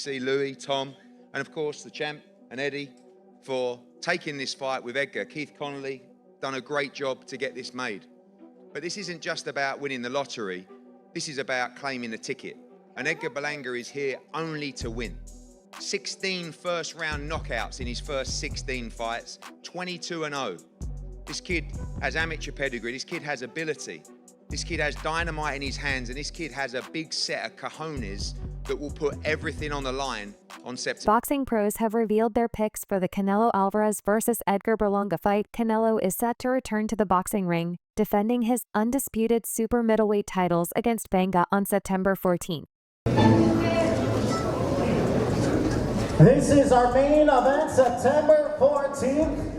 see Louis, Tom, and of course the champ and Eddie for taking this fight with Edgar. Keith Connolly done a great job to get this made. But this isn't just about winning the lottery. This is about claiming a ticket. And Edgar Berlanga is here only to win. 16 first-round knockouts in his first 16 fights, 22-0. This kid has amateur pedigree, this kid has ability, this kid has dynamite in his hands, and this kid has a big set of cojones that will put everything on the line on September. Boxing pros have revealed their picks for the Canelo Alvarez versus Edgar Berlanga fight. Canelo is set to return to the boxing ring, defending his undisputed super middleweight titles against Berlanga on September 14th. This is our main event, September 14th.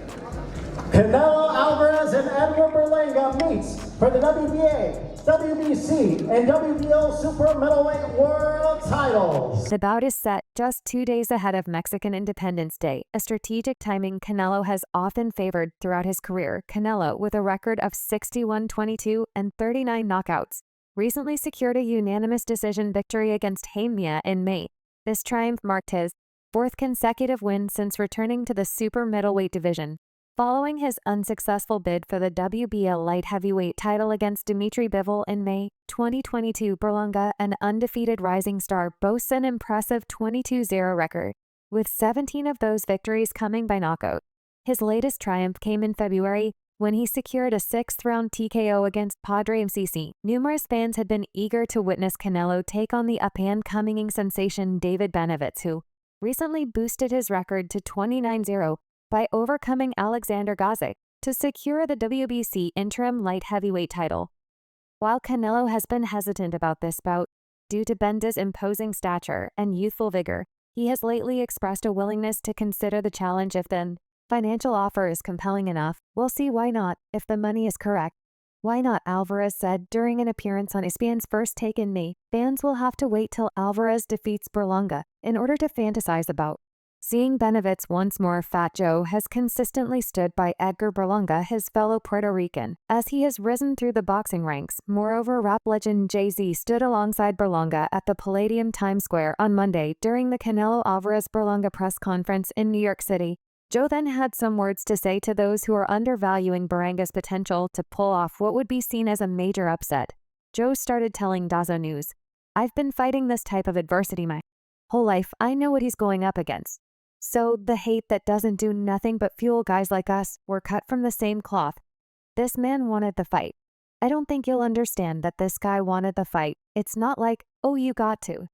Canelo Alvarez and Edgar Berlanga meets for the WBA, WBC, and WBO super middleweight world titles. The bout is set just 2 days ahead of Mexican Independence Day, a strategic timing Canelo has often favored throughout his career. Canelo, with a record of 61-22 and 39 knockouts, recently secured a unanimous decision victory against Maya in May. This triumph marked his fourth consecutive win since returning to the super middleweight division. Following his unsuccessful bid for the WBA light heavyweight title against Dimitri Bivol in May 2022, Berlanga, an undefeated rising star, boasts an impressive 22-0 record, with 17 of those victories coming by knockout. His latest triumph came in February, when he secured a 6th-round TKO against Padre McC. Numerous fans had been eager to witness Canelo take on the up-and-coming sensation David Benavidez, who recently boosted his record to 29-0 by overcoming Alexander Gazek to secure the WBC interim light heavyweight title. While Canelo has been hesitant about this bout due to Benda's imposing stature and youthful vigor, he has lately expressed a willingness to consider the challenge if the financial offer is compelling enough. We'll see why not, if the money is correct. Why not, Alvarez said during an appearance on ESPN's First Take in May. Fans will have to wait till Alvarez defeats Berlanga in order to fantasize about seeing Benavidez once more. Fat Joe has consistently stood by Edgar Berlanga, his fellow Puerto Rican, as he has risen through the boxing ranks. Moreover, rap legend Jay-Z stood alongside Berlanga at the Palladium Times Square on Monday during the Canelo Alvarez-Berlanga press conference in New York City. Joe then had some words to say to those who are undervaluing Berlanga's potential to pull off what would be seen as a major upset. Joe started telling Dazo News, "I've been fighting this type of adversity my whole life. I know what he's going up against. So the hate that doesn't do nothing but fuel guys like us. We're cut from the same cloth. This man wanted the fight. I don't think you'll understand that this guy wanted the fight. It's not like, oh, you got to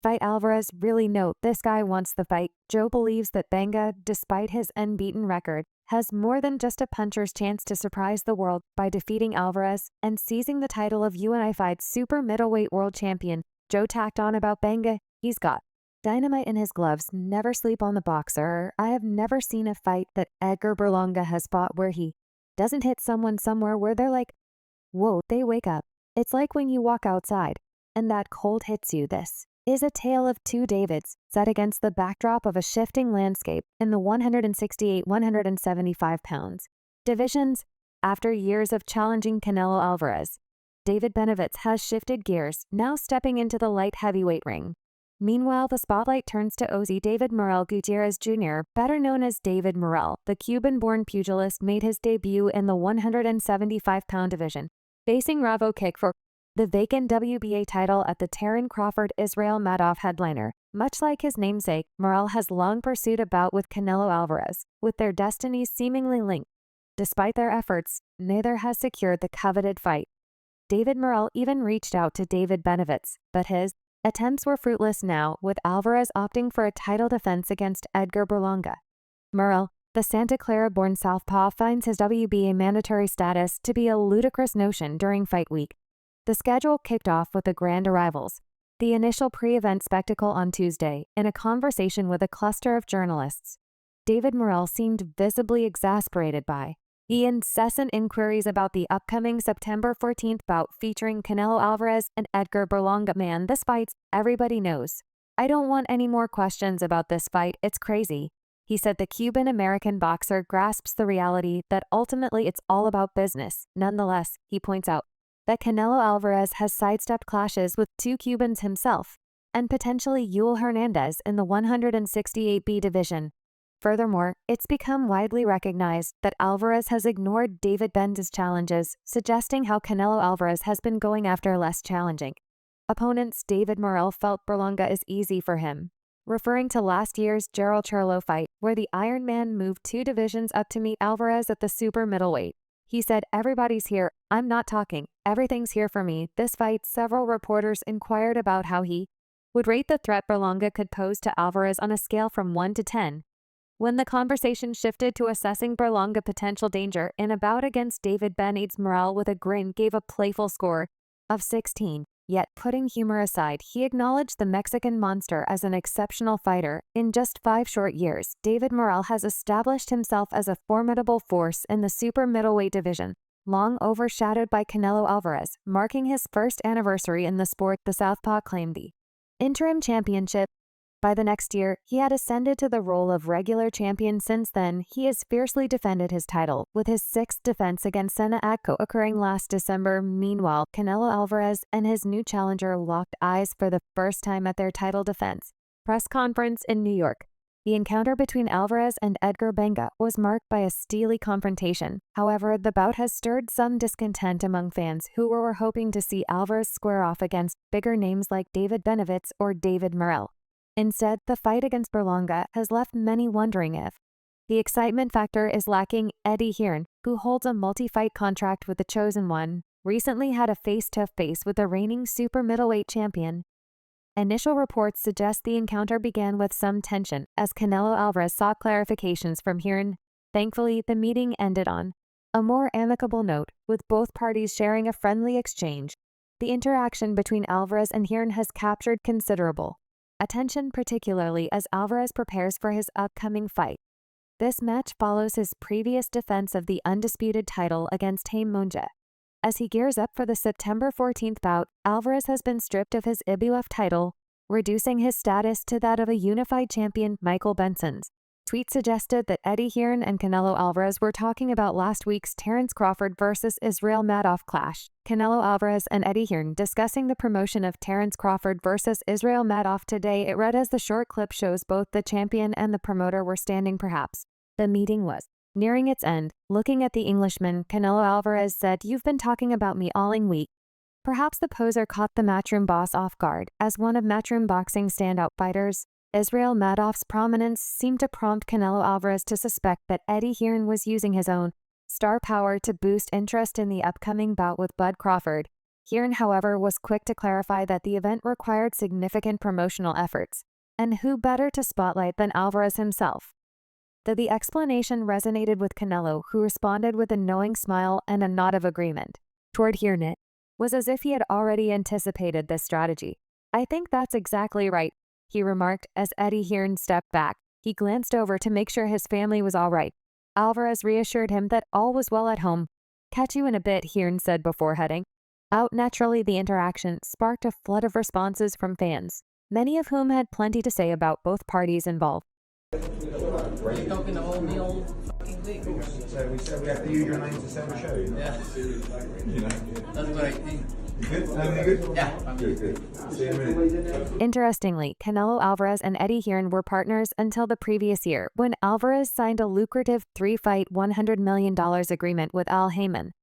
fight Alvarez. Really, no, this guy wants the fight." Joe believes that Berlanga, despite his unbeaten record, has more than just a puncher's chance to surprise the world by defeating Alvarez and seizing the title of unified super middleweight world champion. Joe tacked on about Berlanga, "He's got dynamite in his gloves. Never sleep on the boxer. I have never seen a fight that Edgar Berlanga has fought where he doesn't hit someone somewhere where they're like, whoa, they wake up. It's like when you walk outside and that cold hits you." This is a tale of two Davids set against the backdrop of a shifting landscape in the 168-175 pounds divisions. After years of challenging Canelo Alvarez, David Benavidez has shifted gears, now stepping into the light heavyweight ring. Meanwhile, the spotlight turns to Oz David Morell Gutierrez Jr., better known as David Morell. The Cuban-born pugilist made his debut in the 175-pound division, facing Ravo Kick for the vacant WBA title at the Terence Crawford-Israel Madoff headliner. Much like his namesake, Morell has long pursued a bout with Canelo Alvarez, with their destinies seemingly linked. Despite their efforts, neither has secured the coveted fight. David Morell even reached out to David Benavidez, but his attempts were fruitless now, with Alvarez opting for a title defense against Edgar Berlanga. Morell, the Santa Clara-born southpaw, finds his WBA mandatory status to be a ludicrous notion during fight week. The schedule kicked off with the grand arrivals, the initial pre-event spectacle on Tuesday. In a conversation with a cluster of journalists, David Morell seemed visibly exasperated by the incessant inquiries about the upcoming September 14th bout featuring Canelo Alvarez and Edgar Berlanga. "Man, this fight's everybody knows. I don't want any more questions about this fight. It's crazy," he said. The Cuban-American boxer grasps the reality that ultimately it's all about business. Nonetheless, he points out that Canelo Alvarez has sidestepped clashes with two Cubans himself, and potentially Yul Hernandez in the 168B division. Furthermore, it's become widely recognized that Alvarez has ignored David Benz's challenges, suggesting how Canelo Alvarez has been going after less challenging opponents. David Morell felt Berlanga is easy for him, referring to last year's Charlo fight, where the Iron Man moved 2 divisions up to meet Alvarez at the super middleweight. He said, "Everybody's here. I'm not talking. Everything's here for me." This fight, several reporters inquired about how he would rate the threat Berlanga could pose to Alvarez on a scale from 1 to 10. When the conversation shifted to assessing Berlanga potential danger in a bout against David Benitez, Morell with a grin gave a playful score of 16. Yet, putting humor aside, he acknowledged the Mexican monster as an exceptional fighter. In just 5 short years, David Morell has established himself as a formidable force in the super middleweight division, long overshadowed by Canelo Alvarez. Marking his first anniversary in the sport, the Southpaw claimed the interim championship. By the next year, he had ascended to the role of regular champion. Since then, he has fiercely defended his title, with his 6th defense against Sena Akko occurring last December. Meanwhile, Canelo Alvarez and his new challenger locked eyes for the first time at their title defense press conference in New York. The encounter between Alvarez and Edgar Berlanga was marked by a steely confrontation. However, the bout has stirred some discontent among fans who were hoping to see Alvarez square off against bigger names like David Benavidez or David Morell. Instead, the fight against Berlanga has left many wondering if the excitement factor is lacking. Eddie Hearn, who holds a multi-fight contract with the Chosen One, recently had a face-to-face with the reigning super middleweight champion. Initial reports suggest the encounter began with some tension as Canelo Alvarez sought clarifications from Hearn. Thankfully, the meeting ended on a more amicable note, with both parties sharing a friendly exchange. The interaction between Alvarez and Hearn has captured considerable attention, particularly as Alvarez prepares for his upcoming fight. This match follows his previous defense of the undisputed title against Haim Monja. As he gears up for the September 14th bout, Alvarez has been stripped of his IBF title, reducing his status to that of a unified champion. Michael Benson's tweet suggested that Eddie Hearn and Canelo Alvarez were talking about last week's Terence Crawford versus Israel Madoff clash. Canelo Alvarez and Eddie Hearn discussing the promotion of Terence Crawford versus Israel Madoff today, it read as the short clip shows both the champion and the promoter were standing. Perhaps the meeting was nearing its end. Looking at the Englishman, Canelo Alvarez said, "You've been talking about me all week." Perhaps the poser caught the Matchroom boss off guard. As one of Matchroom Boxing's standout fighters, Israel Madoff's prominence seemed to prompt Canelo Alvarez to suspect that Eddie Hearn was using his own star power to boost interest in the upcoming bout with Bud Crawford. Hearn, however, was quick to clarify that the event required significant promotional efforts, and who better to spotlight than Alvarez himself. Though the explanation resonated with Canelo, who responded with a knowing smile and a nod of agreement toward Hearn, it was as if he had already anticipated this strategy. "I think that's exactly right," he remarked as Eddie Hearn stepped back. He glanced over to make sure his family was all right. Alvarez reassured him that all was well at home. "Catch you in a bit," Hearn said before heading out. Naturally, the interaction sparked a flood of responses from fans, many of whom had plenty to say about both parties involved. Are you talking the old fucking thing? So we said we have to use your name to sell the show. Yeah. You know. That's what I think. You good? Everything good? Yeah. Good. See you in a minute. Interestingly, Canelo Alvarez and Eddie Hearn were partners until the previous year, when Alvarez signed a lucrative 3-fight $100 million agreement with Al Haymon.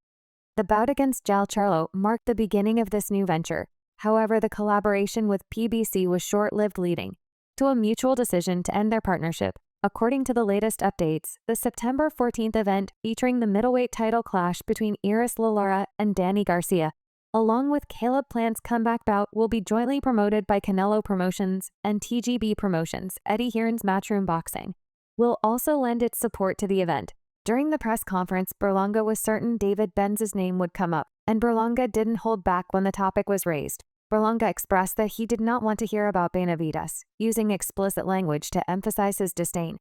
The bout against Charlo marked the beginning of this new venture. However, the collaboration with PBC was short-lived, leading to a mutual decision to end their partnership. According to the latest updates, the September 14th event featuring the middleweight title clash between Iris Lara and Danny Garcia, along with Caleb Plant's comeback bout, will be jointly promoted by Canelo Promotions and TGB Promotions. Eddie Hearn's Matchroom Boxing will also lend its support to the event. During the press conference, Berlanga was certain David Benz's name would come up, and Berlanga didn't hold back when the topic was raised. Berlanga expressed that he did not want to hear about Benavidez, using explicit language to emphasize his disdain.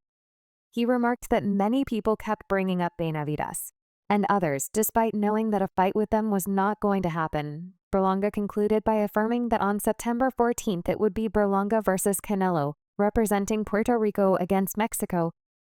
He remarked that many people kept bringing up Benavidez and others, despite knowing that a fight with them was not going to happen. Berlanga concluded by affirming that on September 14th it would be Berlanga versus Canelo, representing Puerto Rico against Mexico.